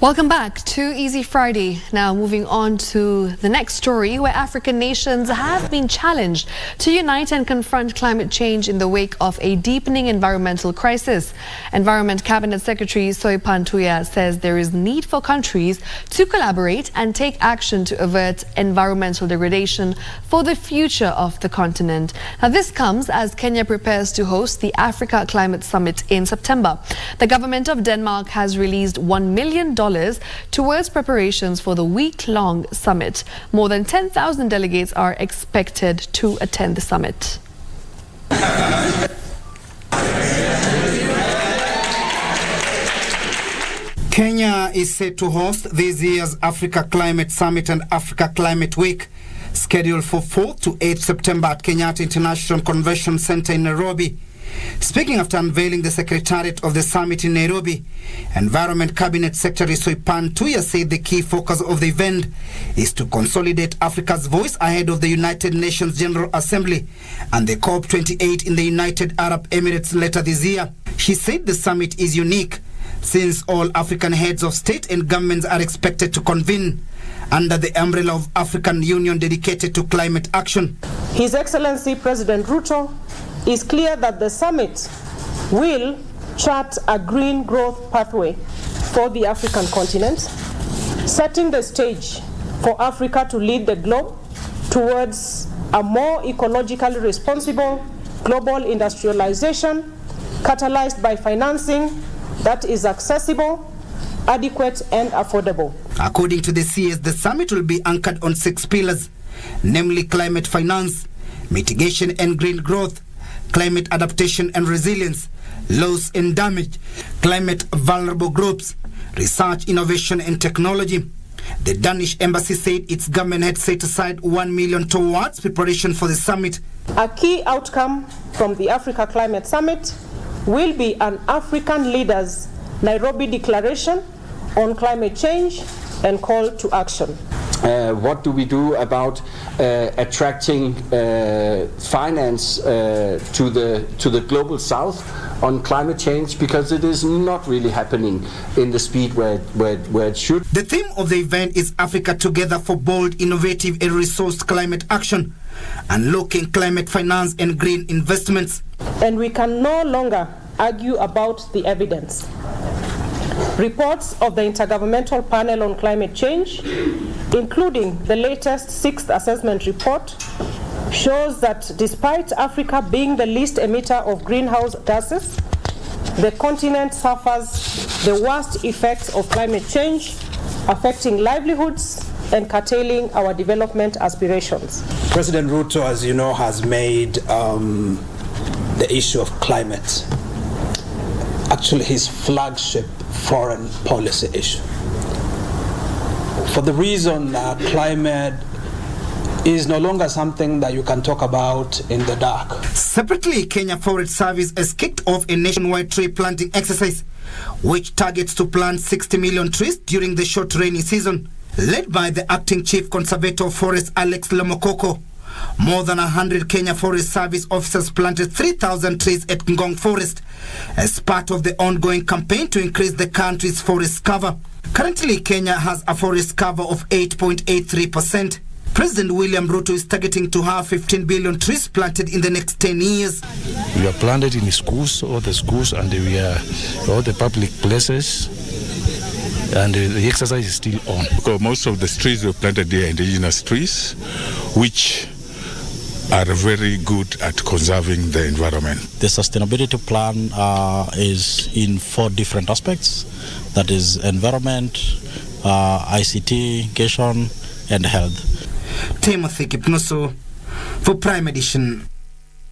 Welcome back to Easy Friday. Now moving on to the next story, where African nations have been challenged to unite and confront climate change in the wake of a deepening environmental crisis. Environment Cabinet Secretary Soipan Tuya says there is need for countries to collaborate and take action to avert environmental degradation for the future of the continent. Now this comes as Kenya prepares to host the Africa Climate Summit in September. The government of Denmark has released $1 million towards preparations for the week-long summit. More than 10,000 delegates are expected to attend the summit. Kenya is set to host this year's Africa Climate Summit and Africa Climate Week, scheduled for 4th to 8th September at Kenyatta International Convention Center in Nairobi. Speaking after unveiling the Secretariat of the Summit in Nairobi, Environment Cabinet Secretary Soipan Tuya said the key focus of the event is to consolidate Africa's voice ahead of the United Nations General Assembly and the COP28 in the United Arab Emirates later this year. She said the summit is unique since all African heads of state and governments are expected to convene under the umbrella of African Union dedicated to climate action. His Excellency President Ruto is clear that the summit will chart a green growth pathway for the African continent, setting the stage for Africa to lead the globe towards a more ecologically responsible global industrialization, catalyzed by financing that is accessible, adequate, and affordable. According to the CS, the summit will be anchored on 6 pillars, namely climate finance, mitigation and green growth, climate adaptation and resilience, loss and damage, climate vulnerable groups, research, innovation and technology. The Danish embassy said its government had set aside $1 million towards preparation for the summit. A key outcome from the Africa Climate Summit will be an African Leaders Nairobi Declaration on climate change and call to action. What do we do about attracting finance to the global south on climate change, because it is not really happening in the speed where it should. The theme of the event is Africa Together for Bold, Innovative and Resourced Climate Action, unlocking climate finance and green investments. And we can no longer argue about the evidence. Reports of the Intergovernmental Panel on Climate Change, including the latest 6th assessment report, shows that despite Africa being the least emitter of greenhouse gases, the continent suffers the worst effects of climate change, affecting livelihoods and curtailing our development aspirations. President Ruto, as you know, has made the issue of climate actually his flagship foreign policy issue. For the reason that climate is no longer something that you can talk about in the dark. Separately, Kenya Forest Service has kicked off a nationwide tree planting exercise, which targets to plant 60 million trees during the short rainy season. Led by the acting chief conservator of forests, Alex Lomokoko, more than 100 Kenya Forest Service officers planted 3,000 trees at Ngong Forest as part of the ongoing campaign to increase the country's forest cover. Currently, Kenya has a forest cover of 8.83%. President William Ruto is targeting to have 15 billion trees planted in the next 10 years. We are planted in schools, all the schools, and we are all the public places. And the exercise is still on. Because most of the trees we planted here are indigenous trees, which are very good at conserving the environment. The sustainability plan is in 4 different aspects. That is environment, ICT, education, and health. Timothy Kipnusu for Prime Edition.